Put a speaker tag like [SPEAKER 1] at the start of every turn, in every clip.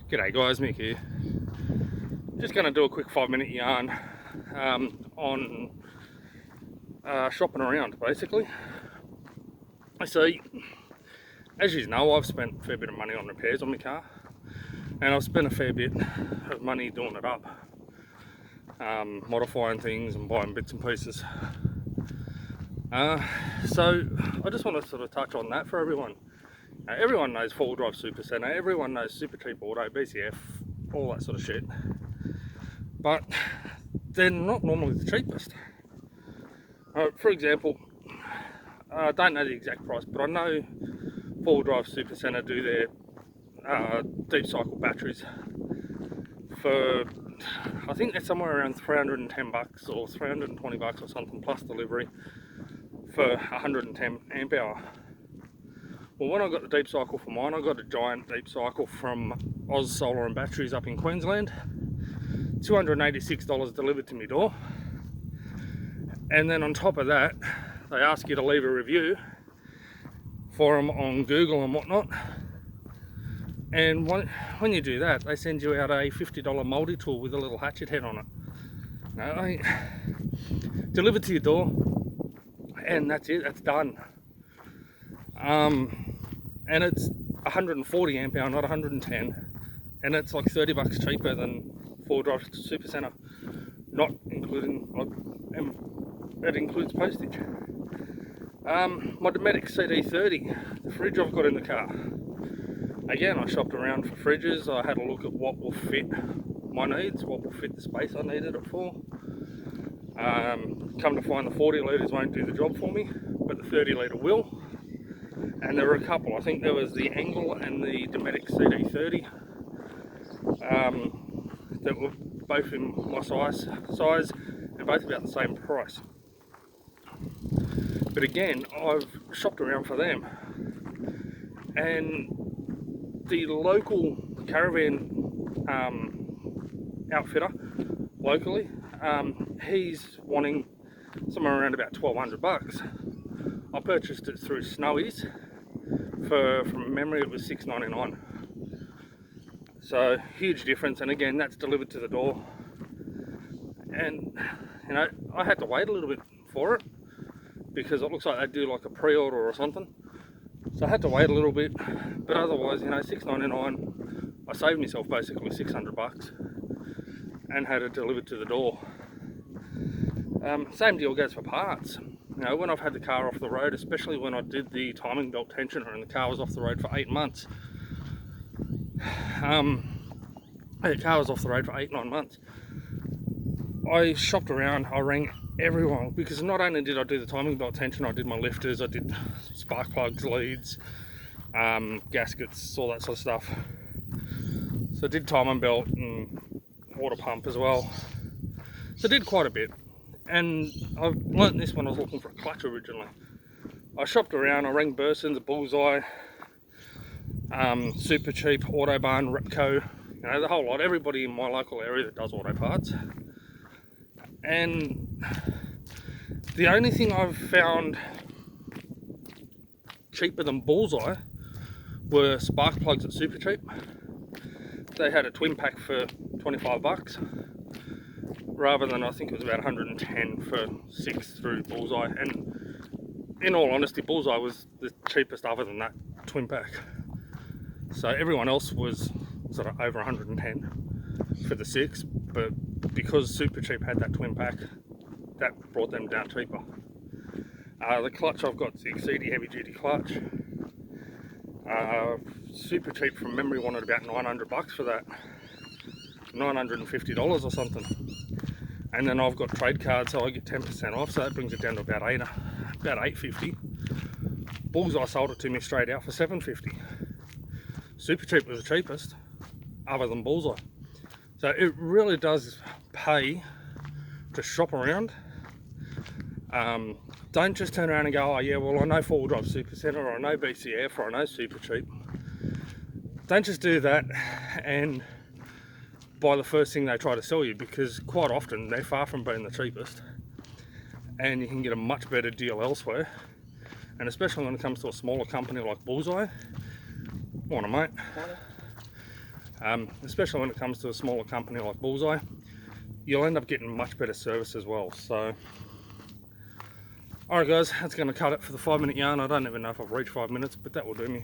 [SPEAKER 1] G'day guys, Mick here. Just going to do a quick 5-minute yarn on shopping around basically. So, as you know, I've spent a fair bit of money on repairs on my car, and I've spent a fair bit of money doing it up, modifying things and buying bits and pieces. So I just want to sort of touch on that for everyone. Everyone knows 4-wheel drive super centre, everyone knows super cheap auto, BCF, all that sort of shit, but they're not normally the cheapest. For example, I don't know the exact price, but I know 4-wheel drive super centre do their deep cycle batteries for, I think they're somewhere around $310 or $320 or something, plus delivery, for 110 amp hour. Well, when I got the deep cycle for mine, I got a giant deep cycle from Oz Solar and Batteries up in Queensland, $286 delivered to my door, and then on top of that they ask you to leave a review for them on Google and whatnot, and when you do that they send you out a $50 multi-tool with a little hatchet head on it. Now, delivered to your door, and that's it, that's done. And it's 140 amp hour, not 110, and it's like $30 cheaper than 4-wheel drive super centre, not including, it includes postage. My Dometic CD30, the fridge I've got in the car, again, I shopped around for fridges. I had a look at what will fit my needs, what will fit the space I needed it for. Come to find the 40 litres won't do the job for me, but the 30 litre will. And there were a couple, I think there was the Angle and the Dometic CD30 that were both in my size and both about the same price. But again, I've shopped around for them, and the local caravan outfitter locally, he's wanting somewhere around about $1,200. I purchased it through Snowy's from memory it was $6.99. So huge difference, and again that's delivered to the door. And you know, I had to wait a little bit for it because it looks like they do like a pre-order or something. So I had to wait a little bit, but otherwise, you know, $6.99, I saved myself basically $600 and had it delivered to the door. Same deal goes for parts. You know, when I've had the car off the road, especially when I did the timing belt tensioner and the car was off the road for 8 months. The car was off the road for 8-9 months. I shopped around, I rang everyone, because not only did I do the timing belt tension, I did my lifters, I did spark plugs, leads, gaskets, all that sort of stuff. So I did timing belt and water pump as well. So I did quite a bit. And I learnt this when I was looking for a clutch originally. I shopped around, I rang Burson's, Bullseye, Super Cheap, Autobarn, Repco, you know, the whole lot, everybody in my local area that does auto parts. And the only thing I've found cheaper than Bullseye were spark plugs at Super Cheap. They had a twin pack for $25. Rather than, I think it was about 110 for 6 through Bullseye, and in all honesty Bullseye was the cheapest other than that twin pack. So everyone else was sort of over 110 for the 6, but because Super Cheap had that twin pack, that brought them down cheaper. The clutch I've got, the Exceedi heavy duty clutch. Super Cheap from memory wanted about $900 for that, $950 or something. And then I've got trade cards, so I get 10% off, so that brings it down to about $850. Bullseye sold it to me straight out for $750. Super Cheap was the cheapest, other than Bullseye. So it really does pay to shop around. Don't just turn around and go, oh yeah, well I know 4-wheel drive super centre, or I know BCF, or I know Super Cheap. Don't just do that and buy the first thing they try to sell you, because quite often they're far from being the cheapest, and you can get a much better deal elsewhere. And especially when it comes to a smaller company like Bullseye. Morning, mate. especially when it comes to a smaller company like Bullseye. You'll end up getting much better service as well. So alright guys, that's going to cut it for the 5 minute yarn. I don't even know if I've reached 5 minutes, but that will do me.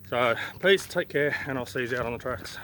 [SPEAKER 1] So peace, take care, and I'll see you out on the tracks.